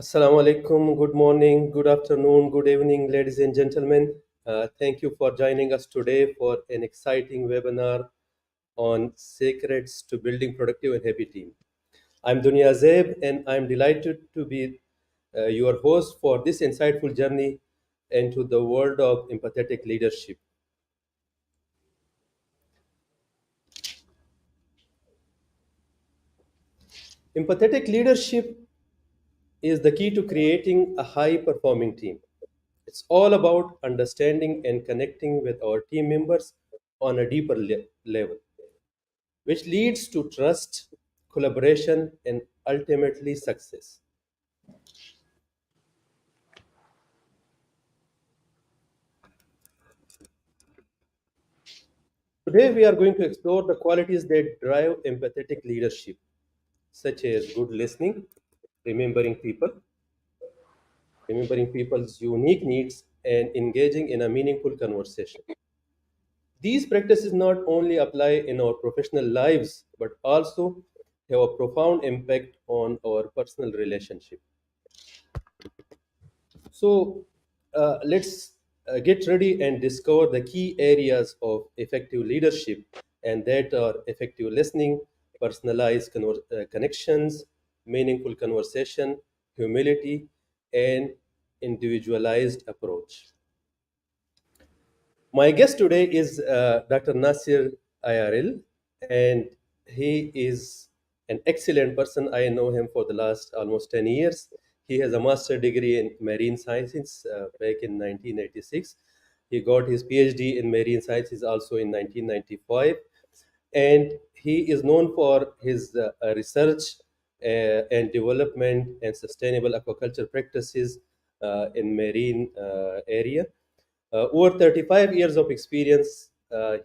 Assalamu alaikum. Good morning, good afternoon, good evening, ladies and gentlemen. Thank you for joining us today for an exciting webinar on secrets to building productive and happy team. I'm Dunya Zeb, and I'm delighted to be your host for this insightful journey into the world of empathetic leadership. Empathetic leadership is the key to creating a high performing team. It's all about understanding and connecting with our team members on a deeper level, which leads to trust, collaboration, and ultimately success. Today, we are going to explore the qualities that drive empathetic leadership, such as good listening, remembering people, remembering people's unique needs, and engaging in a meaningful conversation. These practices not only apply in our professional lives, but also have a profound impact on our personal relationship. So let's get ready and discover the key areas of effective leadership, and that are effective listening, personalized connections, meaningful conversation, humility, and individualized approach. My guest today is Dr. Nasir IRL, and he is an excellent person. I know him for the last almost 10 years. He has a master's degree in marine sciences back in 1986. He got his PhD in marine sciences also in 1995. And he is known for his research and development and sustainable aquaculture practices in marine area. Over 35 years of experience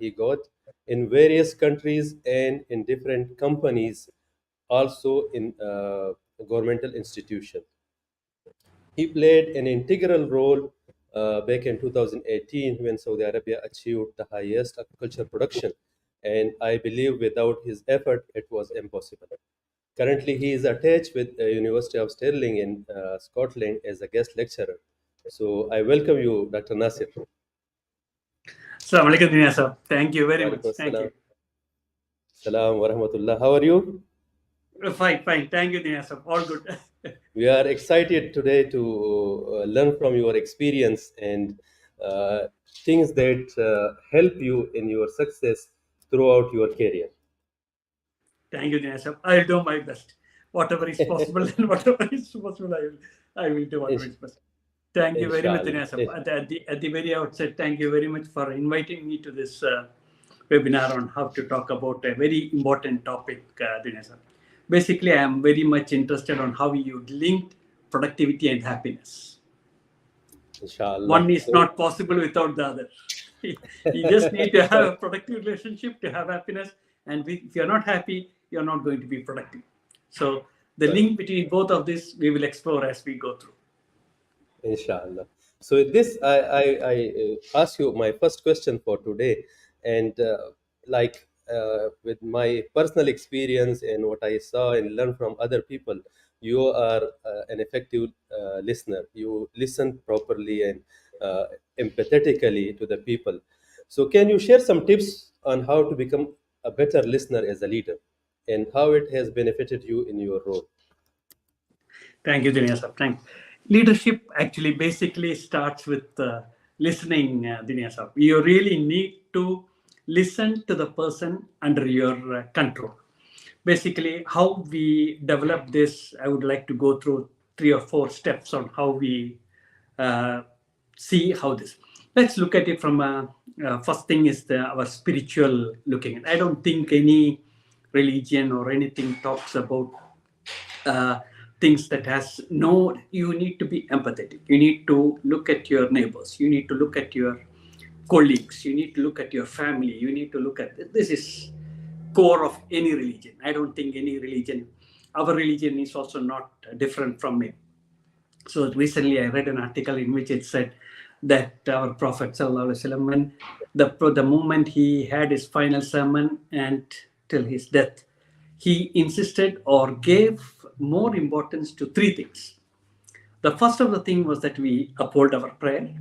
he got in various countries and in different companies, also in governmental institutions. He played an integral role back in 2018 when Saudi Arabia achieved the highest agriculture production. And I believe without his effort, it was impossible. Currently, he is attached with the University of Stirling in Scotland as a guest lecturer. So I welcome you, Dr. Nasir. Assalamu alaikum, Dunya sir. Thank you very much. Thank you. Salam wa rahmatullah. How are you? Fine. Thank you, Dunya sir. All good. We are excited today to learn from your experience and things that help you in your success throughout your career. Thank you, Dunya sir. I'll do my best. Whatever is possible and whatever is possible, I will do whatever is possible. Thank you very much, Dunya sir. At the very outset, thank you very much for inviting me to this webinar on how to talk about a very important topic, Dunya sir. Basically, I am very much interested on how you linked productivity and happiness. Inshallah. One is not possible without the other. You just need to have a productive relationship to have happiness. And if you're not happy, you're not going to be productive. So the link between both of this, we will explore as we go through. Inshallah. So this, I ask you my first question for today. And with my personal experience and what I saw and learned from other people, you are an effective listener. You listen properly and empathetically to the people. So can you share some tips on how to become a better listener as a leader and how it has benefited you in your role? Thank you, Dinesh. Thanks. Leadership actually basically starts with listening, Dinesh. You really need to listen to the person under your control. Basically, how we develop this, I would like to go through 3 or 4 steps on how we see how this. Let's look at it from first thing is our spiritual looking. I don't think any religion or anything talks about things that has no. You need to be empathetic. You need to look at your neighbors. You need to look at your colleagues. You need to look at your family. You need to look at this is core of any religion. I don't think any religion. Our religion is also not different from it. So recently I read an article in which it said that our Prophet ﷺ, when the moment he had his final sermon and till his death, he insisted or gave more importance to 3 things. The first of the thing was that we uphold our prayer.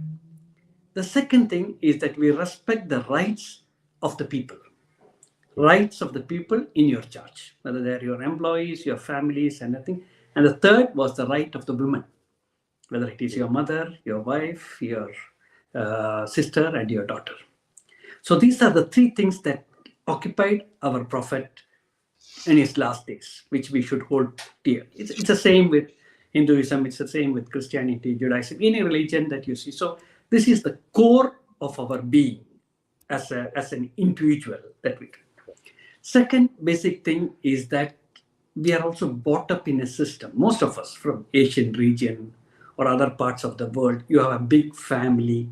The second thing is that we respect the rights of the people, rights of the people in your church, whether they're your employees, your families, anything. And the third was the right of the women, whether it is your mother, your wife, your sister, and your daughter. So these are the three things that occupied our prophet in his last days, which we should hold dear. It's the same with Hinduism, it's the same with Christianity, Judaism, any religion that you see. So this is the core of our being as an individual that we do. Second basic thing is that we are also brought up in a system. Most of us from Asian region or other parts of the world, you have a big family,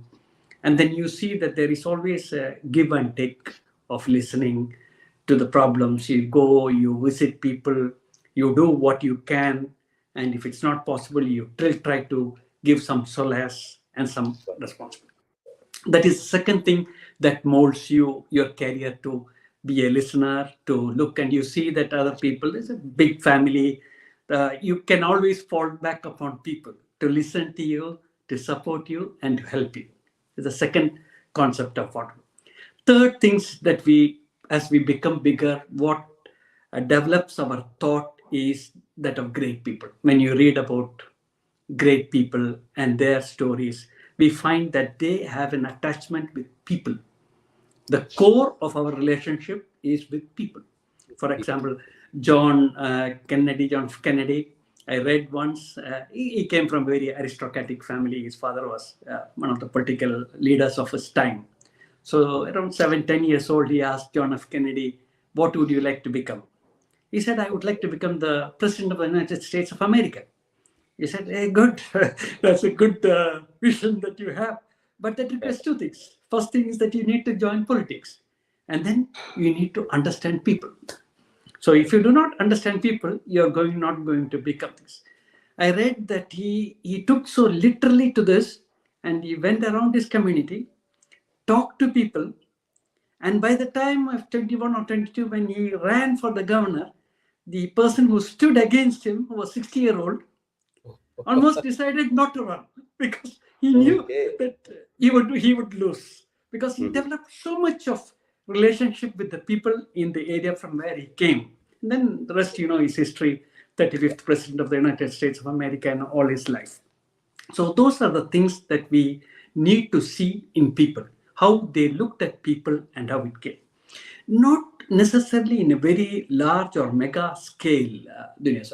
and then you see that there is always a give and take of listening to the problems. You go, you visit people, you do what you can, and if it's not possible, you try to give some solace and some responsibility. That is the second thing that molds you, your career, to be a listener, to look and you see that other people, there's a big family. You can always fall back upon people to listen to you, to support you, and to help you. It's the second concept of what. Third things that we, as we become bigger, what develops our thought is that of great people. When you read about great people and their stories, we find that they have an attachment with people. The core of our relationship is with people. For example, John F. Kennedy, I read once, he came from a very aristocratic family. His father was one of the political leaders of his time. So around 7-10 years old, he asked John F. Kennedy, what would you like to become? He said, I would like to become the President of the United States of America. He said, hey, good. That's a good vision that you have. But that requires two things. First thing is that you need to join politics. And then you need to understand people. So if you do not understand people, you're not going to become this. I read that he took so literally to this, and he went around his community, talked to people, and by the time of 21 or 22, when he ran for the governor, the person who stood against him, who was 60-year-old, almost decided not to run because he knew that he would lose, because he developed so much of relationship with the people in the area from where he came. And then the rest, is history. 35th President of the United States of America and all his life. So those are the things that we need to see in people, how they looked at people and how it came. Not necessarily in a very large or mega scale,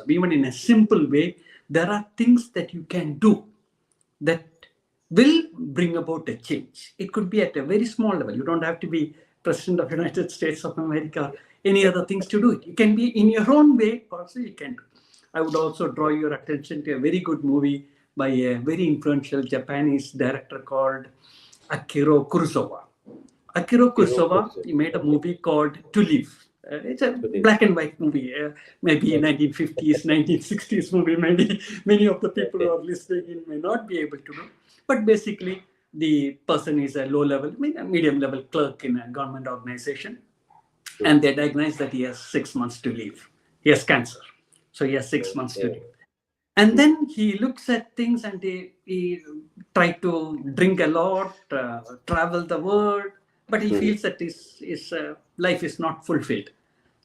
even in a simple way, there are things that you can do that will bring about a change. It could be at a very small level. You don't have to be President of the United States of America or any other things to do it. You can be in your own way, also you can do. I would also draw your attention to a very good movie by a very influential Japanese director called Akira Kurosawa. Akira Kurosawa, he made a movie called To Live. It's a black and white movie, maybe 1950s, 1960s movie. Maybe many of the people who are listening in may not be able to know. But basically, the person is a low-level, medium-level clerk in a government organization. And they diagnose that he has 6 months to live. He has cancer. So he has 6 months to live. And then he looks at things and he tried to drink a lot, travel the world, but he feels that his life is not fulfilled.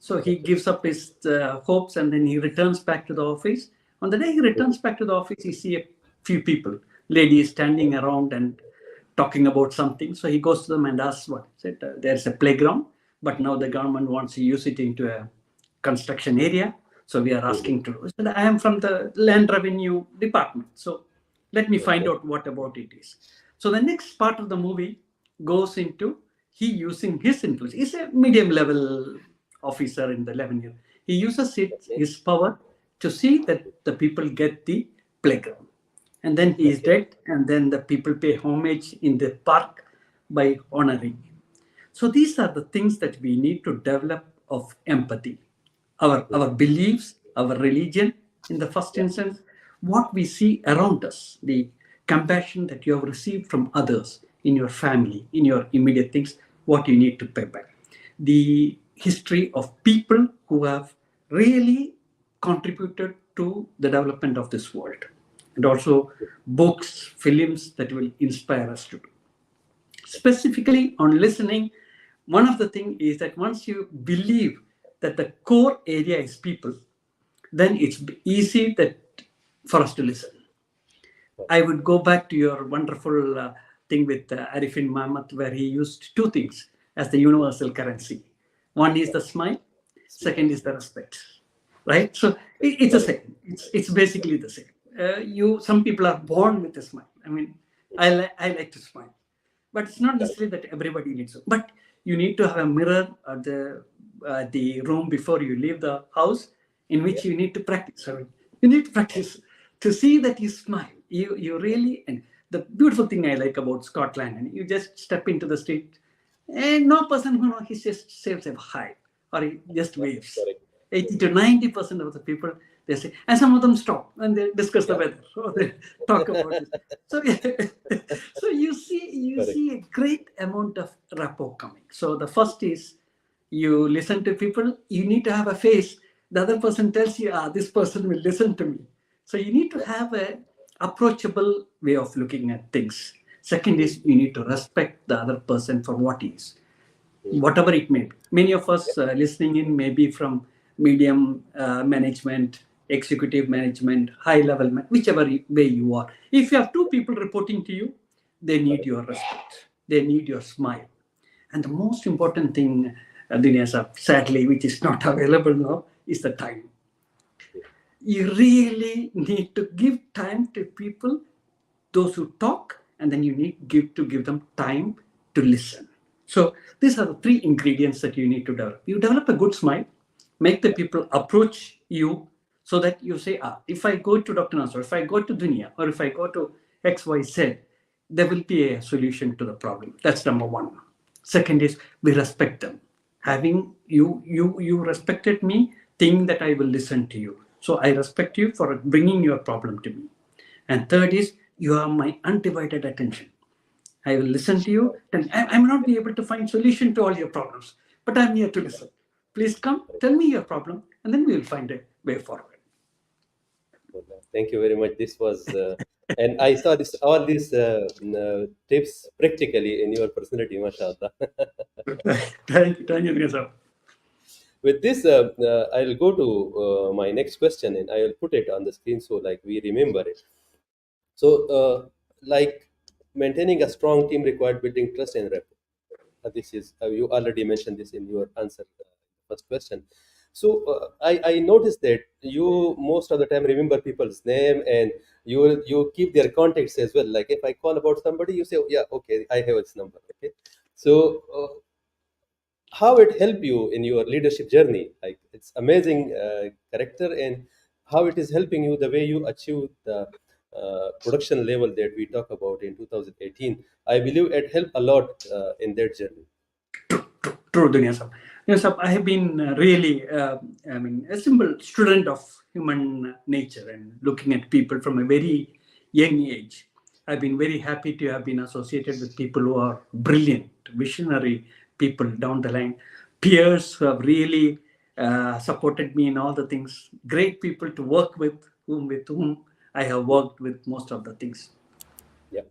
So he gives up his hopes, and then he returns back to the office. On the day he returns back to the office, he sees a few people, ladies standing around and talking about something. So he goes to them and asks what? He said, there's a playground, but now the government wants to use it into a construction area. So we are asking to, so I am from the land revenue department. So let me find out what about it is. So the next part of the movie goes into he using his influence. He's a medium level officer in the 11 years. He uses his power to see that the people get the playground. And then he is dead, and then the people pay homage in the park by honoring him. So these are the things that we need to develop of empathy. Our beliefs, our religion, in the first instance, what we see around us, the compassion that you have received from others in your family, in your immediate things, what you need to pay back. The history of people who have really contributed to the development of this world. and also books, films that will inspire us to do. Specifically on listening, one of the things is that once you believe that the core area is people, then it's easy that for us to listen. I would go back to your wonderful thing with Arifin Mahmoud, where he used two things as the universal currency. One is the smile, second is the respect, right? So it's the same. It's basically the same. Some people are born with a smile. I mean, I like to smile, but it's not necessarily that everybody needs it. But you need to have a mirror at the room before you leave the house, in which you need to practice. I mean, you need to practice to see that you smile. You really, and the beautiful thing I like about Scotland, and you just step into the street, and no person who knows, he just says a hi, or he just waves. 80 to 90% of the people, they say, and some of them stop and they discuss the weather, or they talk about it. So, so you see a great amount of rapport coming. So the first is you listen to people. You need to have a face. The other person tells you, this person will listen to me. So you need to have a approachable way of looking at things. Second is you need to respect the other person for what he is, whatever it may be. Many of us listening in may be from medium management, executive management, high level, whichever way you are. If you have two people reporting to you, they need your respect. They need your smile. And the most important thing, Dinesh, sadly, which is not available now, is the time. You really need to give time to people, those who talk, and then you need to give them time to listen. So these are the three ingredients that you need to develop. You develop a good smile, make the people approach you so that you say, if I go to Dr. Nasser, if I go to Dunia, or if I go to XYZ, there will be a solution to the problem. That's number one. Second is we respect them. Having you respected me, think that I will listen to you. So I respect you for bringing your problem to me. And third is you have my undivided attention. I will listen to you. And I may not be able to find solution to all your problems, but I'm here to listen. Please come, tell me your problem, and then we will find a way forward. Thank you very much. This was, and I saw all these tips practically in your personality, mashallah. Thank you, sir. With this, I'll go to my next question, and I will put it on the screen so like we remember it. So, like maintaining a strong team required building trust and rapport. This is you already mentioned this in your answer, first question. So I noticed that you most of the time remember people's name, and you keep their contacts as well. Like if I call about somebody, you say, oh, yeah, okay, I have its number. Okay, so how it helped you in your leadership journey? Like it's amazing character, and how it is helping you the way you achieve the production level that we talk about in 2018. I believe it helped a lot in that journey. True, Dunia sir. Yes, sir, I have been really, a simple student of human nature and looking at people from a very young age. I've been very happy to have been associated with people who are brilliant, visionary people down the line, peers who have really supported me in all the things, great people to work with whom I have worked with most of the things. Yeah.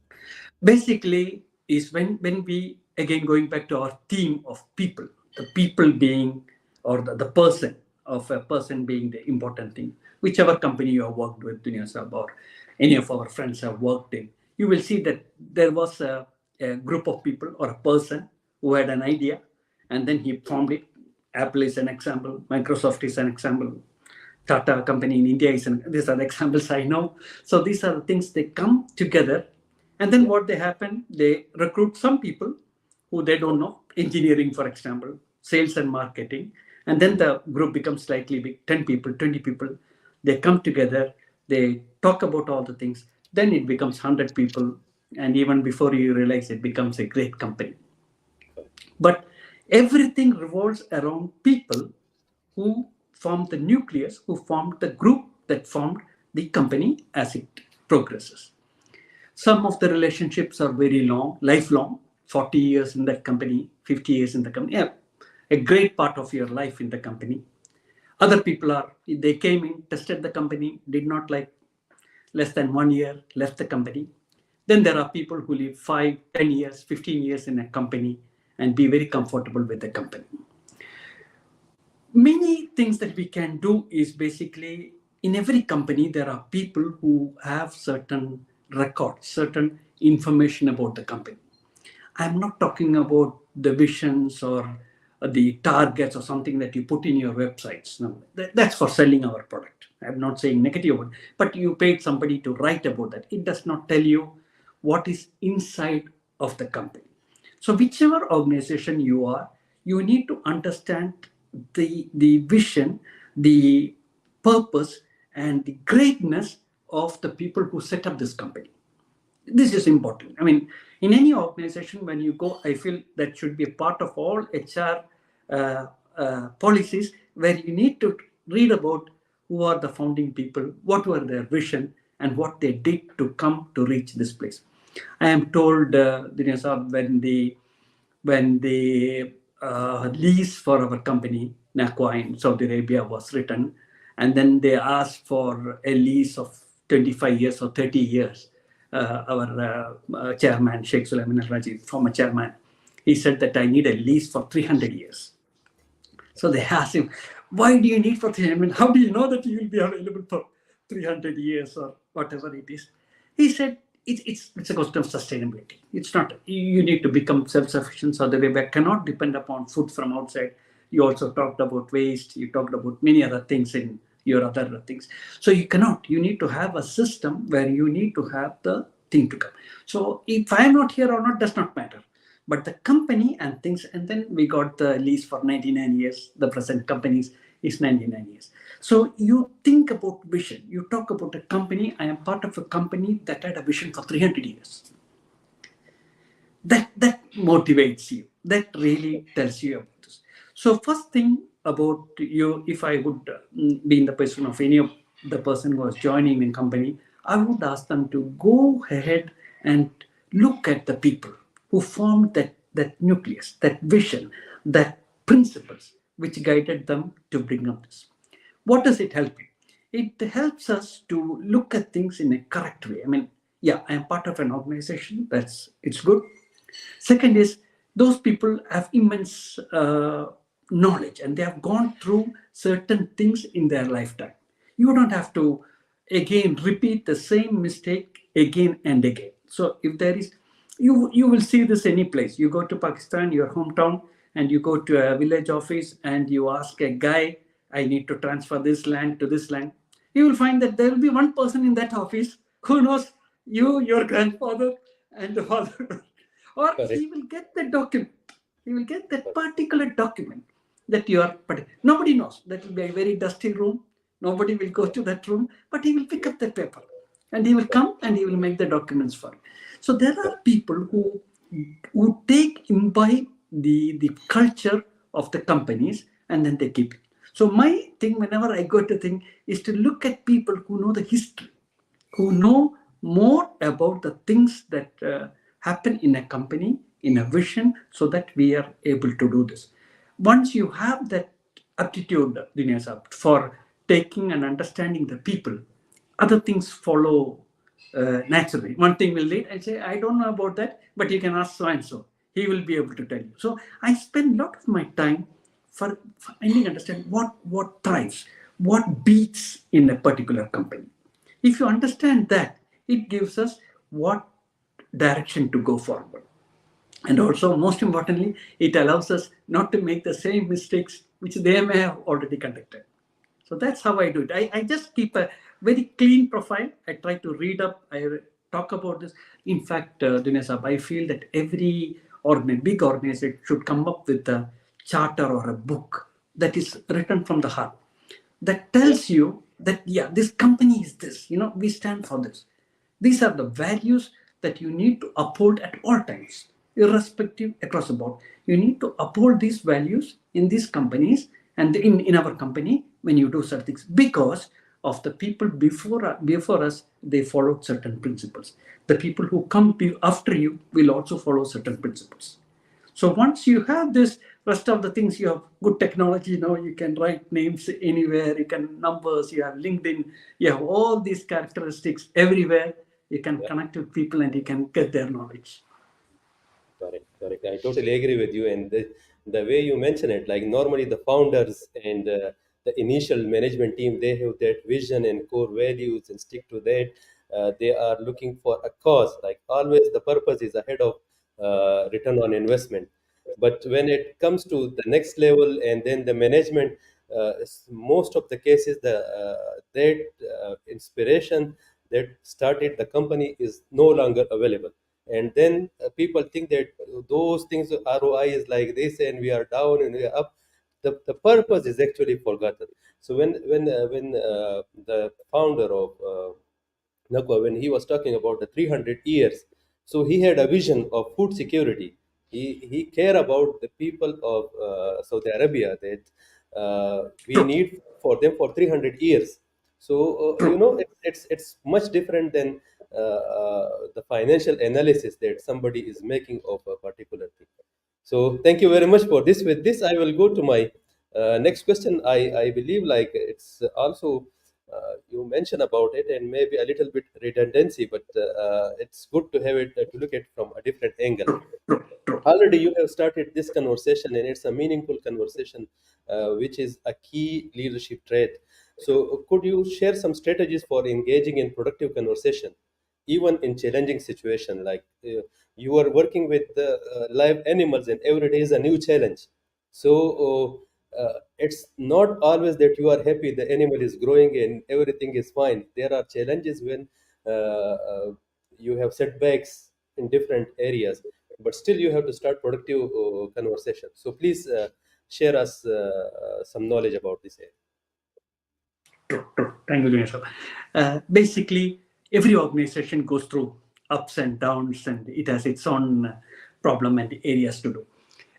Basically, is when we, again, going back to our theme of people, the people being, or the person of a person being the important thing. Whichever company you have worked with, Dunia Sahab, or any of our friends have worked in, you will see that there was a group of people or a person who had an idea, and then he formed it. Apple is an example, Microsoft is an example, Tata company in India is these are the examples I know. So these are the things, they come together, and then what they happen, they recruit some people who they don't know, engineering, for example, sales and marketing, and then the group becomes slightly big, 10 people, 20 people. They come together, they talk about all the things, then it becomes 100 people, and even before you realize, it becomes a great company. But everything revolves around people who formed the nucleus, who formed the group that formed the company as it progresses. Some of the relationships are very long, lifelong, 40 years in that company, 50 years in the company. Yeah, a great part of your life in the company. Other people they came in, tested the company, did not like less than 1 year, left the company. Then there are people who live 5, 10 years, 15 years in a company and be very comfortable with the company. Many things that we can do is basically, in every company, there are people who have certain records, certain information about the company. I'm not talking about the visions or the targets or something that you put in your websites. No, that's for selling our product. I'm not saying negative about it, but you paid somebody to write about that. It does not tell you what is inside of the company. So whichever organization you are, you need to understand the vision, the purpose, and the greatness of the people who set up this company. This is important. I mean, in any organization, when you go, I feel that should be a part of all HR policies, where you need to read about who are the founding people, what were their vision, and what they did to come to reach this place. I am told, Dinesh Saab, when the lease for our company, Nakwa in Saudi Arabia, was written, and then they asked for a lease of 25 years or 30 years. Our chairman, Sheikh Sulaiman Al-Raji, former chairman, he said that I need a lease for 300 years. So they asked him, why do you need for 300? I mean, how do you know that you will be available for 300 years or whatever it is? He said, it's a question of sustainability. It's not, you need to become self-sufficient. Saudi Arabia cannot depend upon food from outside. You also talked about waste. You talked about many other things in your other things. So you cannot. You need to have a system where you need to have the thing to come. So if I am not here or not, does not matter. But the company and things, and then we got the lease for 99 years. The present companies is 99 years. So you think about vision. You talk about a company. I am part of a company that had a vision for 300 years. That motivates you. That really tells you about this. So first thing about you, if I would be in the position of any of the person who was joining the company, I would ask them to go ahead and look at the people who formed that nucleus, that vision, that principles which guided them to bring up this. What does it help you? It helps us to look at things in a correct way. I mean, yeah, I am part of an organization. It's good. Second is, those people have immense knowledge and they have gone through certain things in their lifetime. You don't have to again repeat the same mistake again and again. So if there is, you will see this any place. You go to Pakistan, your hometown, and you go to a village office and you ask a guy, I need to transfer this land to this land. You will find that there will be one person in that office who knows you, your grandfather, and the father. Or Correct. he will get the document. He will get that particular document that you are. Nobody knows. That will be a very dusty room. Nobody will go to that room, but he will pick up the paper and he will come and he will make the documents for you. So there are people who imbibe the culture of the companies and then they keep it. So my thing, whenever I go to think, is to look at people who know the history, who know more about the things that happen in a company, in a vision, so that we are able to do this. Once you have that aptitude, Dinesh, for taking and understanding the people, other things follow naturally. One thing will lead and say, I don't know about that, but you can ask so and so. He will be able to tell you. So I spend a lot of my time for finding understand what thrives, what beats in a particular company. If you understand that, it gives us what direction to go forward. And also, most importantly, it allows us not to make the same mistakes which they may have already conducted. So that's how I do it. I just keep a very clean profile. I try to read up. I talk about this. In fact, Dinesh, I feel that every big organization should come up with a charter or a book that is written from the heart, that tells you that, yeah, this company is this. We stand for this. These are the values that you need to uphold at all times, irrespective across the board. You need to uphold these values in these companies and in our company when you do certain things, because of the people before us, they followed certain principles. The people who come after you will also follow certain principles. So once you have this, rest of the things, you have good technology now, you can write names anywhere, you can numbers, you have LinkedIn, you have all these characteristics everywhere. You can Yeah. connect with people and you can get their knowledge. Correct, correct. I totally agree with you. And the way you mention it, like normally the founders and the initial management team, they have that vision and core values and stick to that. They are looking for a cause. Like always, the purpose is ahead of return on investment. But when it comes to the next level and then the management, most of the cases, that inspiration that started the company is no longer available, and then people think that those things ROI is like this and we are down and we are up. The purpose is actually forgotten. So when the founder of Nakwa, when he was talking about the 300 years, so he had a vision of food security. He care about the people of Saudi Arabia, that we True, need for them for 300 years. So true. it's much different than the financial analysis that somebody is making of a particular thing. So thank you very much for this. With this, I will go to my next question. I believe like it's also you mentioned about it and maybe a little bit redundancy, but it's good to have it to look at from a different angle. True, true. Already you have started this conversation and it's a meaningful conversation, which is a key leadership trait. So could you share some strategies for engaging in productive conversation even in challenging situation, like you are working with live animals and every day is a new challenge. So it's not always that you are happy the animal is growing and everything is fine. There are challenges when you have setbacks in different areas, but still you have to start productive conversation. So please share us some knowledge about this area. True, true. Thank you, Dinesh. Basically, every organization goes through ups and downs, and it has its own problem and areas to do.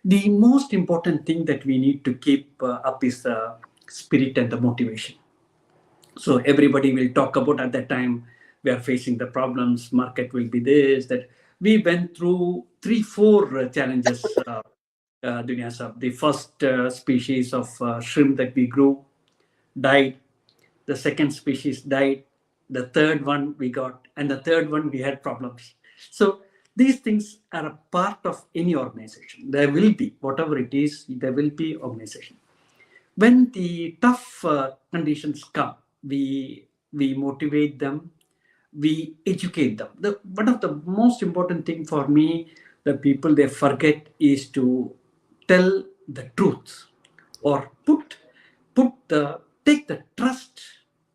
The most important thing that we need to keep up is the spirit and the motivation. So everybody will talk about at that time we are facing the problems, market will be this, that. We went through 3, 4 challenges, Dunya Sahab. The first species of shrimp that we grew died. The second species died. The third one we got, and the third one we had problems. So these things are a part of any organization. There will be, whatever it is, there will be organization. When the tough conditions come, we motivate them, we educate them. One of the most important thing for me, the people they forget is to tell the truth, or take the trust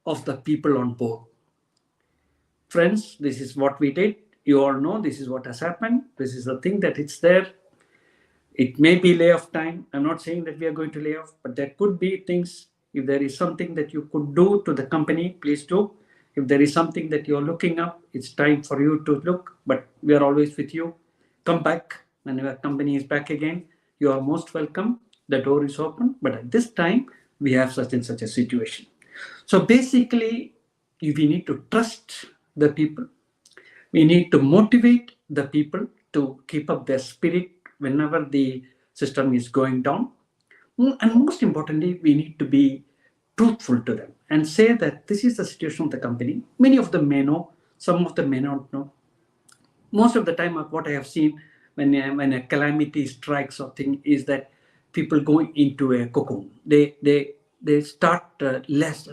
of the people on board. Friends, this is what we did. You all know this is what has happened. This is the thing that it's there. It may be layoff time. I'm not saying that we are going to lay off, but there could be things. If there is something that you could do to the company, please do. If there is something that you're looking up, it's time for you to look, but we are always with you. Come back when your company is back again. You are most welcome. The door is open, but at this time, we have such and such a situation. So basically, we need to trust the people. We need to motivate the people to keep up their spirit whenever the system is going down. And most importantly, we need to be truthful to them and say that this is the situation of the company. Many of them may know, some of them may not know. Most of the time, what I have seen when a calamity strikes or thing is that people go into a cocoon. They start less,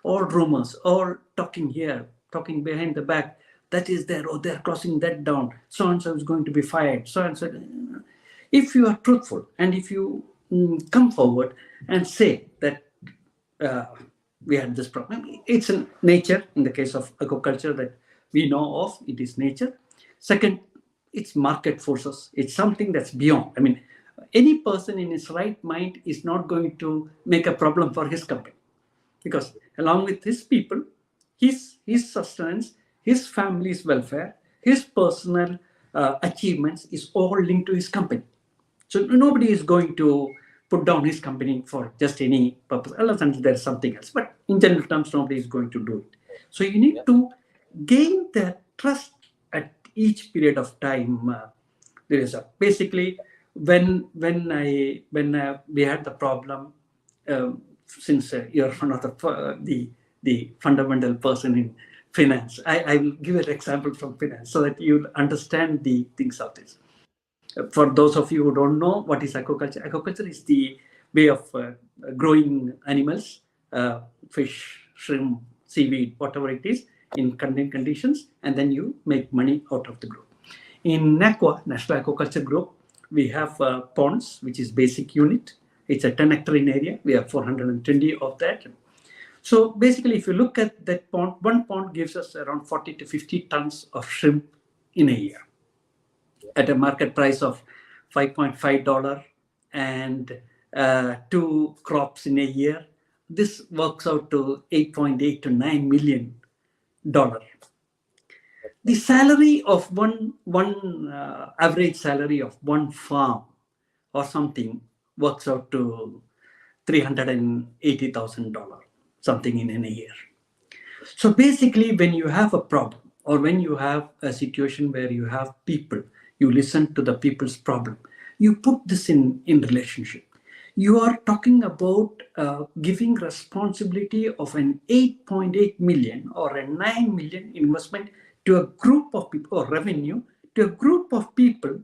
all rumors, all talking here, talking behind the back. That is there, oh, they're crossing that down. So and so is going to be fired. So and so. If you are truthful and if you come forward and say that we had this problem, it's in nature. In the case of aquaculture that we know of, it is nature. Second, it's market forces. It's something that's beyond. I mean, any person in his right mind is not going to make a problem for his company, because along with his people, his sustenance, his family's welfare, his personal achievements is all linked to his company. So nobody is going to put down his company for just any purpose, unless there's something else. But in general terms, nobody is going to do it. So you need Yeah. to gain that trust at each period of time. There is basically when we had the problem, since you're one of the fundamental person in finance, I will give an example from finance so that you'll understand the things of this. For those of you who don't know what is aquaculture is the way of growing animals, fish, shrimp, seaweed, whatever it is, in contained conditions, and then you make money out of the group. In NAQUA, National Aquaculture Group, we have ponds, which is basic unit. It's a 10 hectare in area. We have 420 of that. So basically, if you look at that pond, one pond gives us around 40 to 50 tons of shrimp in a year at a market price of $5.5 and 2 crops in a year. This works out to $8.8 to $9 million. The salary of one average salary of one farm or something works out to $380,000, something in a year. So basically, when you have a problem or when you have a situation where you have people, you listen to the people's problem, you put this in relationship. You are talking about giving responsibility of an 8.8 million or a 9 million investment to a group of people, or revenue to a group of people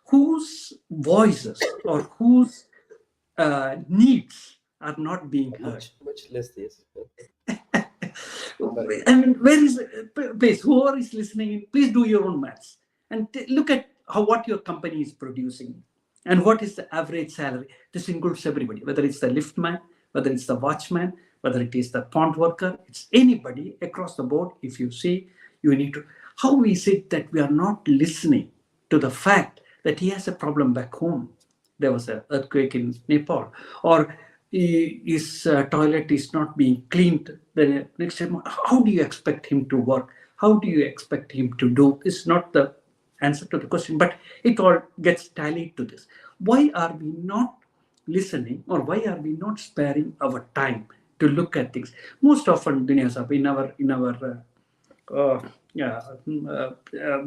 whose voices or whose needs are not being heard. Much less this. I mean, where is, please, whoever is listening, please do your own maths and look at what your company is producing and what is the average salary. This includes everybody, whether it's the liftman, whether it's the watchman, whether it is the pond worker, it's anybody across the board. If you see, you need to, how is it that we are not listening to the fact that he has a problem back home? There was an earthquake in Nepal, or his toilet is not being cleaned. The next time, how do you expect him to work? How do you expect him to do? It's not the answer to the question, but it all gets tallied to this. Why are we not listening, or why are we not sparing our time to look at things? Most often, Dinesh Sahab, in our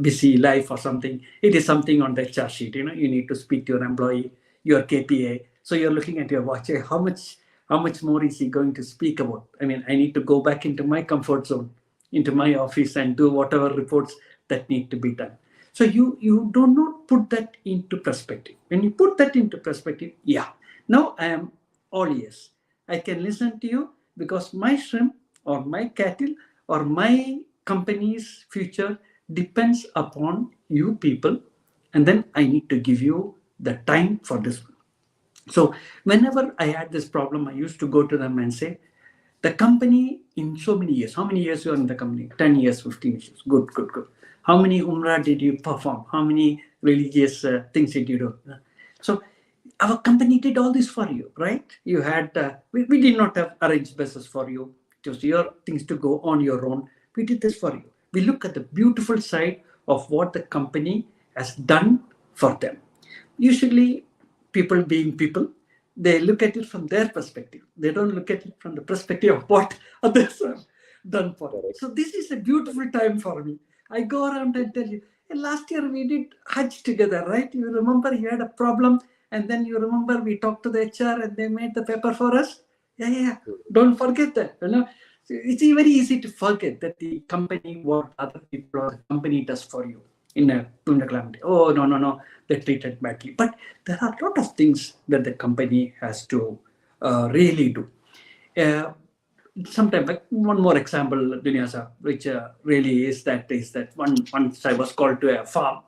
busy life or something, it is something on the HR sheet. You need to speak to your employee, your KPA. So you're looking at your watch. How much more is he going to speak about? I mean, I need to go back into my comfort zone, into my office, and do whatever reports that need to be done. So you do not put that into perspective. When you put that into perspective, yeah, now I am all ears. I can listen to you because my shrimp or my cattle or my company's future depends upon you people, and then I need to give you the time for this one. So whenever I had this problem, I used to go to them and say, the company in so many years, how many years you are in the company? 10 years, 15 years. Good. How many Umrah did you perform? How many religious things did you do? So our company did all this for you, right? You had, we did not have arranged buses for you. It was your things to go on your own. We did this for you. We look at the beautiful side of what the company has done for them. Usually, people being people, they look at it from their perspective. They don't look at it from the perspective of what others have done for them. So this is a beautiful time for me. I go around and tell you, hey, last year we did Hajj together, right? You remember you had a problem, and then you remember we talked to the HR and they made the paper for us? Yeah. Don't forget that. It's very easy to forget that the company, what other people or the company does for you in a calamity. Oh, no, they treated badly. But there are a lot of things that the company has to really do. Sometimes, like one more example, Dinesh, which really is that once I was called to a farm,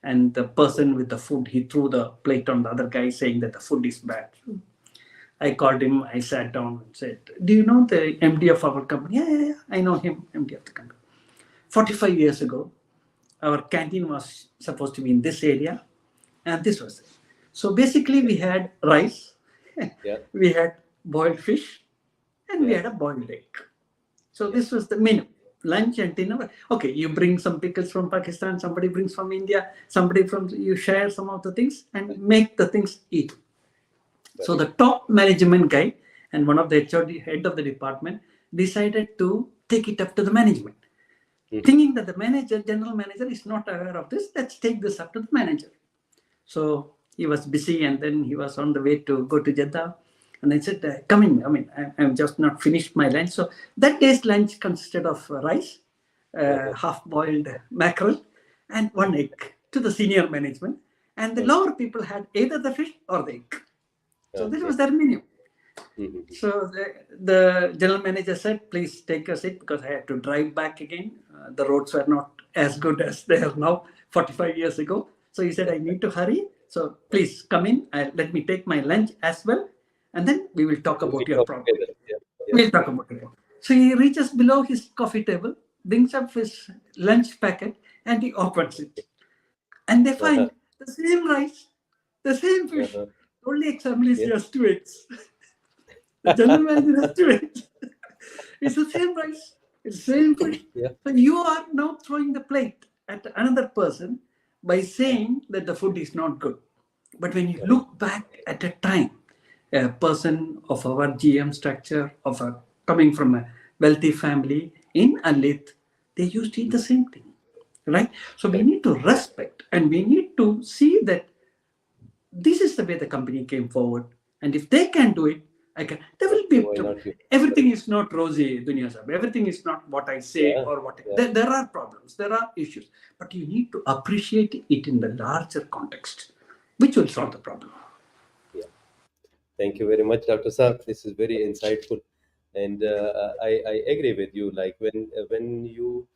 and the person with the food, he threw the plate on the other guy saying that the food is bad. I called him, I sat down and said, do you know the MD of our company? Yeah, I know him, MD of the company. 45 years ago, our canteen was supposed to be in this area, and this was it. So basically, we had rice, we had boiled fish, and we had a boiled egg. So this was the menu, lunch and dinner. Okay, you bring some pickles from Pakistan, somebody brings from India, you share some of the things and make the things eat. So the top management guy and one of the HOD, head of the department, decided to take it up to the management. Thinking that the general manager is not aware of this, let's take this up to the manager. So he was busy, and then he was on the way to go to Jeddah. And I said, come in. I mean, I'm just not finished my lunch. So that day's lunch consisted of rice, half-boiled mackerel, and one egg to the senior management. And the lower people had either the fish or the egg. So this was their menu. So the general manager said, please take a seat, because I had to drive back again. The roads were not as good as they are now 45 years ago. So he said, I need to hurry. So please come in. Let me take my lunch as well. And then we will talk about your problem. We'll talk about it. So he reaches below his coffee table, brings up his lunch packet, and he opens it. And they find the same rice, the same fish. Only example is just 2 eggs. The general manager has 2 eggs. It's the same rice, it's the same fish. So you are now throwing the plate at another person by saying that the food is not good. But when you look back at a time, a person of our GM structure, coming from a wealthy family in Alit, they used to eat the same thing, right? So we need to respect, and we need to see that this is the way the company came forward. And if they can do it, I can. There will be everything is not rosy, Dunia Sahib. Everything is not what I say or what there are problems, there are issues, but you need to appreciate it in the larger context, which will solve the problem. Thank you very much, Dr. Saab. This is very insightful, and I agree with you. Like when you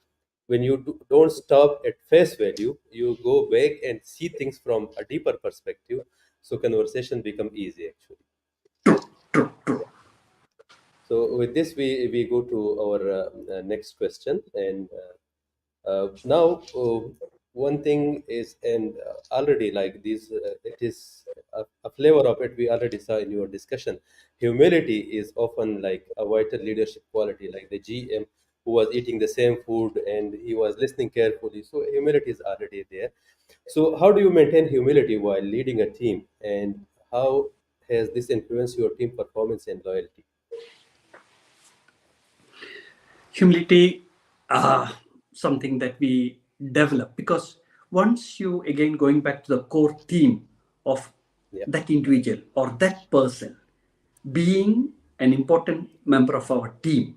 don't stop at face value, you go back and see things from a deeper perspective. So conversation become easy actually. True. So with this, we go to our next question, and now one thing is, and already like this, it is a flavor of it we already saw in your discussion. Humility is often like a vital leadership quality, like the GM who was eating the same food and he was listening carefully. So humility is already there. So how do you maintain humility while leading a team, and how has this influenced your team performance and loyalty? Humility, something that we develop, because once you, again going back to the core theme of that individual or that person being an important member of our team,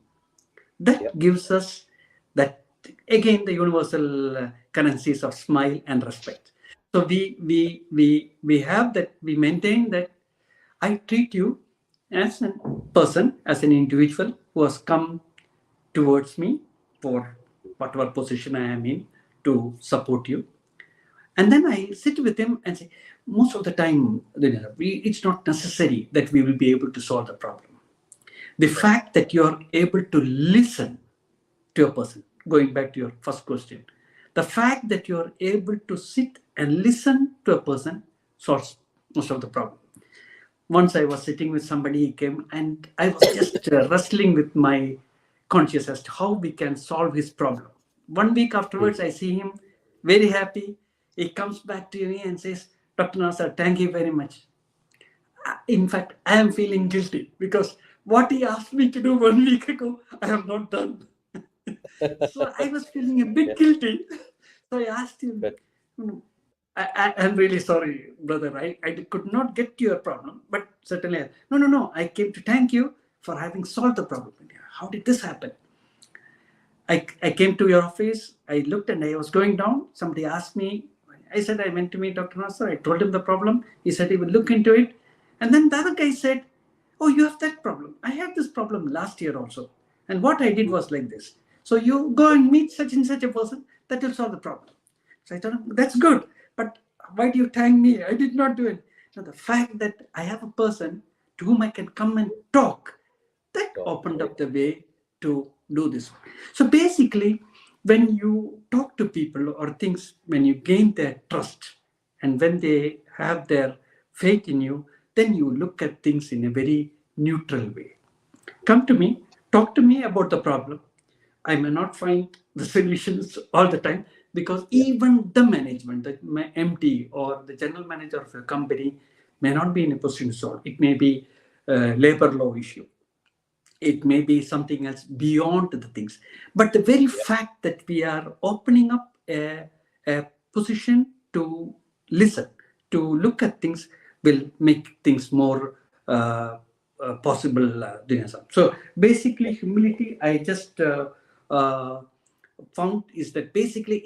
that gives us that, again, the universal currencies of smile and respect. So we have that, we maintain that I treat you as a person, as an individual who has come towards me for whatever position I am in to support you. And then I sit with him and say, most of the time, it's not necessary that we will be able to solve the problem. The fact that you're able to listen to a person, going back to your first question, the fact that you're able to sit and listen to a person solves most of the problem. Once I was sitting with somebody, he came, and I was just wrestling with my conscience as to how we can solve his problem. 1 week afterwards, I see him very happy. He comes back to me and says, Dr. Nasser, thank you very much. In fact, I am feeling guilty because what he asked me to do 1 week ago, I have not done. So I was feeling a bit guilty. So I asked him, I'm really sorry, brother. I could not get to your problem, but certainly, no. I came to thank you for having solved the problem. How did this happen? I came to your office. I looked and I was going down. Somebody asked me. I said, I went to meet Dr. Nasser. I told him the problem. He said he would look into it. And then the other guy said, oh, you have that problem. I had this problem last year also. And what I did was like this. So you go and meet such and such a person, that will solve the problem. So I told him, that's good. But why do you thank me? I did not do it. Now, the fact that I have a person to whom I can come and talk, that opened up the way to do this. So basically, when you talk to people or things, when you gain their trust and when they have their faith in you, then you look at things in a very neutral way. Come to me, talk to me about the problem. I may not find the solutions all the time, because even the management, the MD or the general manager of a company may not be in a position to solve. It may be a labor law issue. It may be something else beyond the things. But the very fact that we are opening up a position to listen, to look at things will make things more possible. So basically, humility, I just found is that basically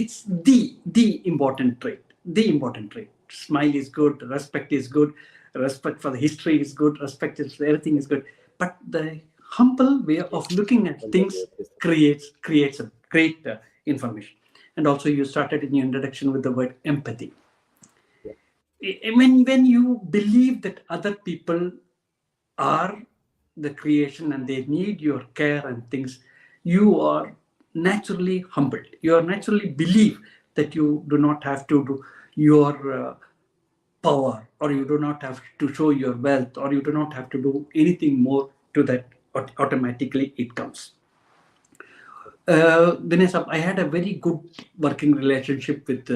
it's the important trait. The important trait. Smile is good. Respect is good. Respect for the history is good. Respect is everything is good. But the humble way of looking at things creates a great information. And also, you started in your introduction with the word empathy. When you believe that other people are the creation and they need your care and things, you are naturally humbled. You are naturally believe that you do not have to do your power, or you do not have to show your wealth, or you do not have to do anything more to that. Automatically it comes. Dinesh, I had a very good working relationship with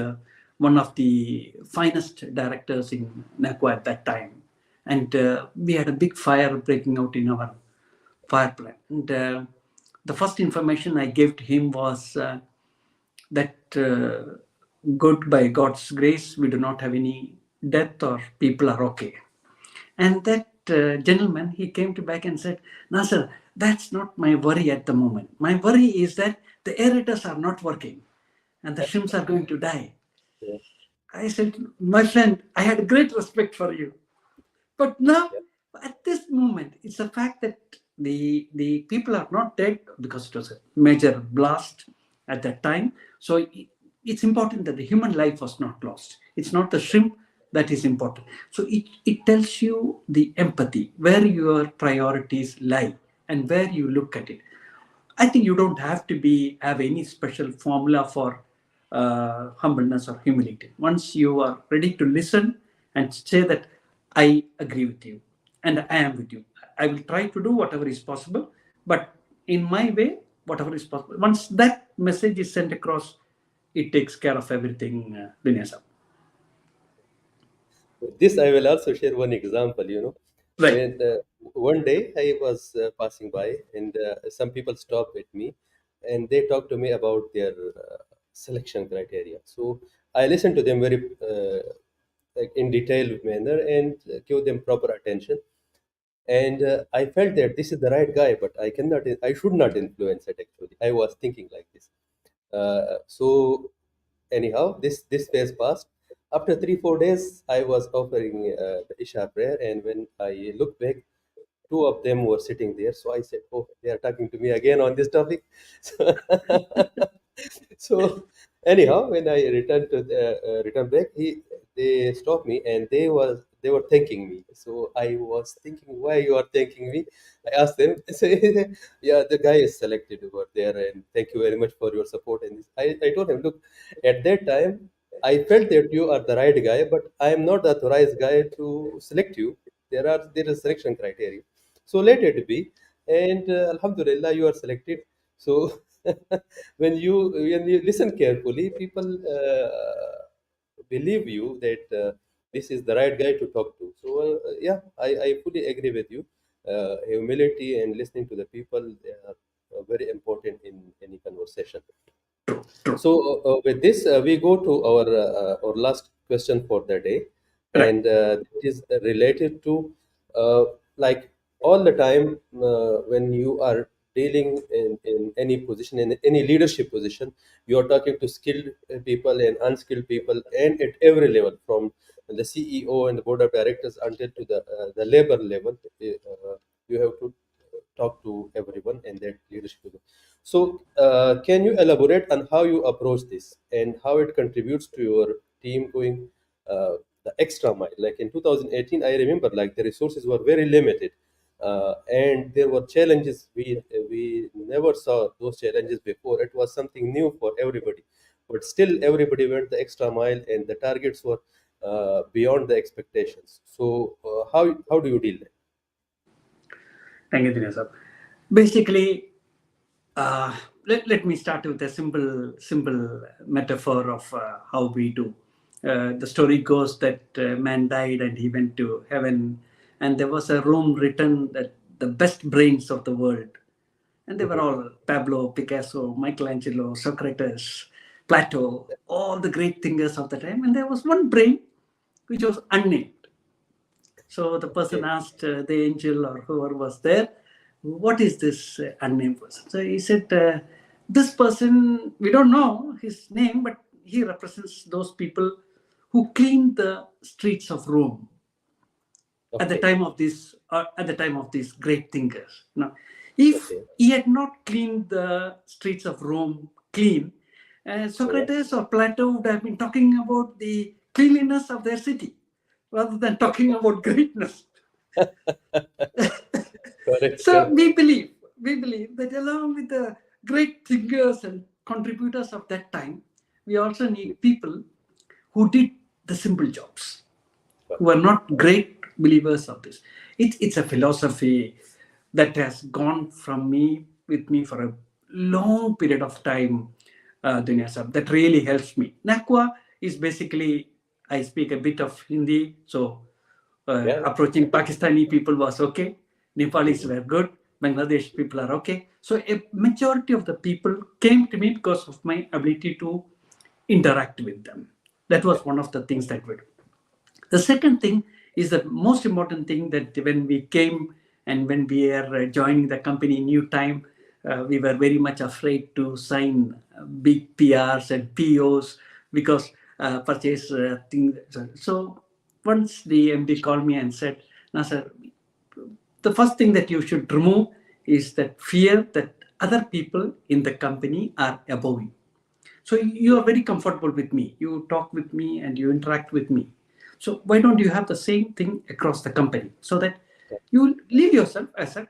one of the finest directors in NACO at that time. And we had a big fire breaking out in our fire plant. And the first information I gave to him was that good, by God's grace, we do not have any death, or people are okay. And that gentleman, he came to back and said, Nasser, that's not my worry at the moment. My worry is that the aerators are not working and the shrimps are going to die. Yeah. I said, my friend, I had great respect for you. But now, at this moment, it's a fact that the people are not dead because it was a major blast at that time. So it's important that the human life was not lost. It's not the shrimp that is important. So it tells you the empathy, where your priorities lie and where you look at it. I think you don't have to have any special formula for humbleness or humility. Once you are ready to listen and say that I agree with you and I am with you, I will try to do whatever is possible, but in my way, whatever is possible. Once that message is sent across, it takes care of everything, Dinesh. This I will also share one example. Right. When one day I was passing by, and some people stopped at me, and they talked to me about their selection criteria. So I listened to them very like in detailed manner and give them proper attention. And I felt that this is the right guy, but I should not influence it. Actually, I was thinking like this. So anyhow, this phase passed. After 3 4 days, I was offering the Isha prayer, and when I looked back, two of them were sitting there. So I said, "Oh, they are talking to me again on this topic." So anyhow, when I returned back, they stopped me, and they were thanking me. So I was thinking, why you are thanking me? I asked them. Say, yeah, the guy is selected over there, and thank you very much for your support. And I told him, look, at that time, I felt that you are the right guy, but I am not the authorized guy to select you. There is selection criteria. So let it be, and Alhamdulillah, you are selected. So when you listen carefully, people believe you that this is the right guy to talk to. So yeah, I fully agree with you. Humility and listening to the people, they are very important in any conversation. So with this, we go to our last question for the day, Right. and it is related to like all the time when you are dealing in any position, in any leadership position, you are talking to skilled people and unskilled people, and at every level, from the CEO and the board of directors until to the labor level, you have to talk to everyone and that leadership. So, can you elaborate on how you approach this and how it contributes to your team going the extra mile? Like in 2018, I remember like the resources were very limited, and there were challenges. We never saw those challenges before. It was something new for everybody, but still everybody went the extra mile, and the targets were beyond the expectations. So, how do you deal that? Thank you, Dinesh. Basically, let me start with a simple metaphor of how we do. The story goes that man died and he went to heaven, and there was a room written that the best brains of the world, and they were Mhm. all Pablo Picasso, Michelangelo, Socrates, Plato, all the great thinkers of the time. And there was one brain which was unnamed. So the person Okay. asked the angel or whoever was there, "What is this unnamed person?" So he said, "This person, we don't know his name, but he represents those people who cleaned the streets of Rome at the Okay. time of this, at the time of these great thinkers. Now, if Okay. he had not cleaned the streets of Rome clean, Yeah. Socrates or Plato would have been talking about the cleanliness of their city rather than talking about greatness. Correct. So Correct. we believe that along with the great thinkers and contributors of that time, we also need people who did the simple jobs, who are not great believers of this. It's a philosophy that has gone from me with me for a long period of time, Dunya Sahib, that really helps me. Nakwa is basically, I speak a bit of Hindi, so Yeah. approaching Pakistani people was okay. Nepalis Mhm. were good. Bangladesh people are okay. So a majority of the people came to me because of my ability to interact with them. That Yeah. was one of the things that we do. The second thing is the most important thing, that when we came and when we are joining the company new time, we were very much afraid to sign big PRs and POs because purchase things. So once the MD called me and said, "Nasser, the first thing that you should remove is that fear that other people in the company are above you. So you are very comfortable with me. You talk with me and you interact with me. So why don't you have the same thing across the company so that you leave yourself as an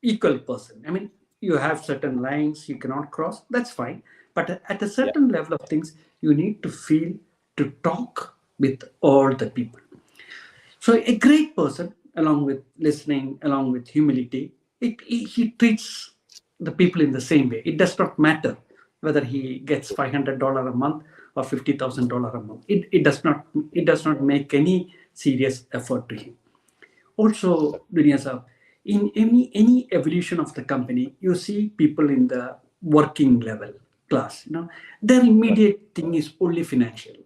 equal person? I mean, you have certain lines you cannot cross. That's fine. But at a Yeah. certain level of things, you need to feel to talk with all the people. So a great person, along with listening, along with humility, he treats the people in the same way. It does not matter whether he gets $500 a month or $50,000 a month. It does not make any serious effort to him. Also, Dunya Saab, in any evolution of the company, you see people in the working level class. Their immediate thing is only financial.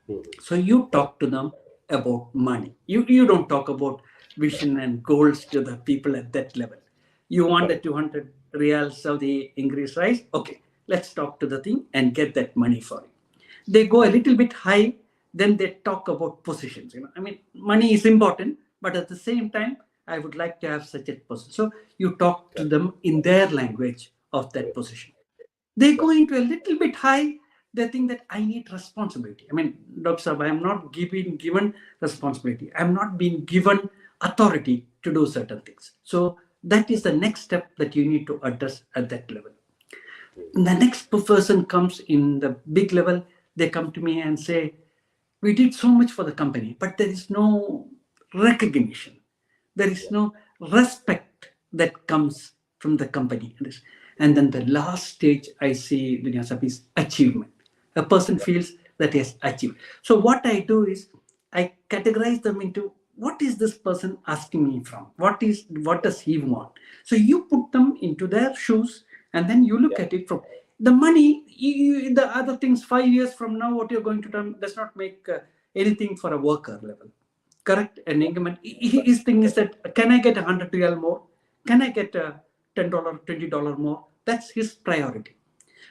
Mhm. So you talk to them about money. You don't talk about vision and goals to the people at that level. You want the Correct. 200 real Saudi increase rise? Okay, let's talk to the thing and get that money for you. They go a little bit high, then they talk about positions. I mean, money is important, but at the same time, I would like to have such a position. So you talk to Correct. them in their language of that Correct. position. They Yeah. go into a little bit high. They think that I need responsibility. I mean, Dr. Sab, I am not given responsibility. I am not being given authority to do certain things. So that is the next step that you need to address at that level. Mhm. The next person comes in the big level. They come to me and say, "We did so much for the company, but there is no recognition. There is Yeah. no respect that comes from the company." And then the last stage I see, Vinyasa, is achievement. A person feels that he has achieved. So what I do is I categorize them into, what is this person asking me from? What does he want? So you put them into their shoes and then you look Yeah. at it from the money. The other things, 5 years from now, what you're going to do does not make anything for a worker level. Correct? An Yeah. increment. Correct. His thing is Correct. that, can I get 100 real more? Can I get a $10, $20 more? That's his priority.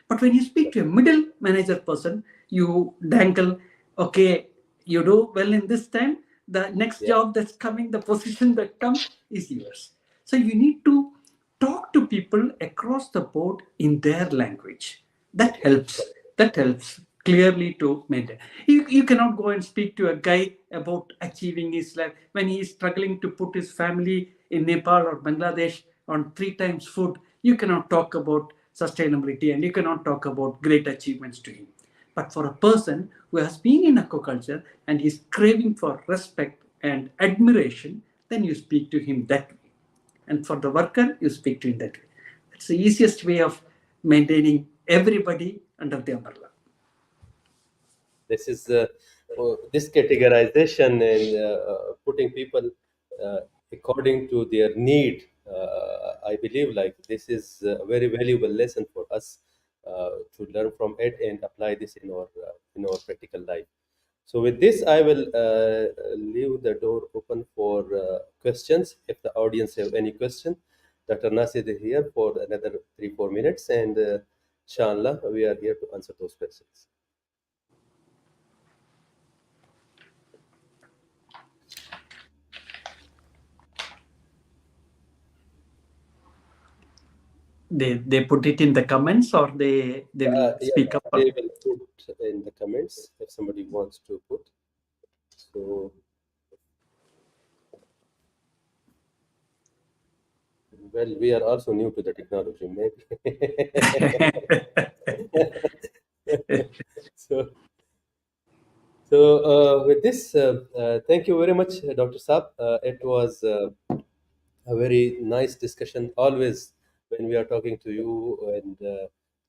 But when you speak to a middle manager person, you dangle, okay, you do well in this time, the next Yeah. job that's coming, the position that comes is yours. So you need to talk to people across the board in their language. That helps. Correct. That helps clearly to maintain. You cannot go and speak to a guy about achieving his life when he is struggling to put his family in Nepal or Bangladesh on 3 times food. You cannot talk about sustainability and you cannot talk about great achievements to him. But for a person who has been in aquaculture and is craving for respect and admiration, then you speak to him that way. And for the worker, you speak to him that way. That's the easiest way of maintaining everybody under the umbrella. This is this categorization and putting people uh, according to their need. I believe like this is a very valuable lesson for us to learn from it and apply this in our practical life. So with this, I will leave the door open for questions. If the audience have any question, Dr. Nasir is here for another 3-4 minutes, and inshallah, we are here to answer those questions. They put it in the comments, or they will speak up. They will put in the comments if somebody wants to put. So, well, we are also new to the technology, maybe. So, with this, thank you very much, Dr. Saab. It was a very nice discussion. Always, when we are talking to you and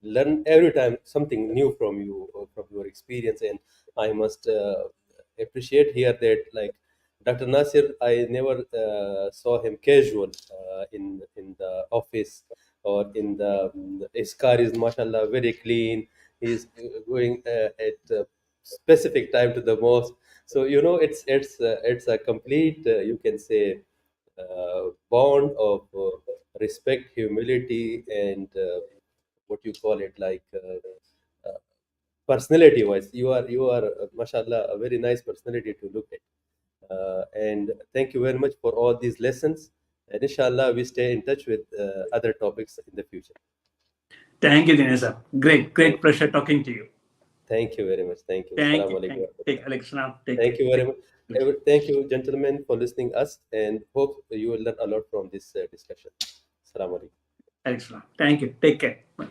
learn every time something new from you, from your experience, and I must appreciate here that like Dr. Nasir, I never saw him casual in the office or in the his car is mashallah very clean. He's going at specific time to the mosque. So it's a complete you can say bond of respect, humility, and what you call it like personality wise. You are mashallah a very nice personality to look at. And thank you very much for all these lessons. And inshallah, we stay in touch with other topics in the future. Thank you, Dinesh. Great pleasure talking to you. Thank you very much. Thank you. Thank Assalamu you. alaikum. Take Alexa. Thank you very much. Thank you, gentlemen, for listening us, and hope you will learn a lot from this discussion. Assalamu alaikum. Alexa. Thank you. Take care. Bye.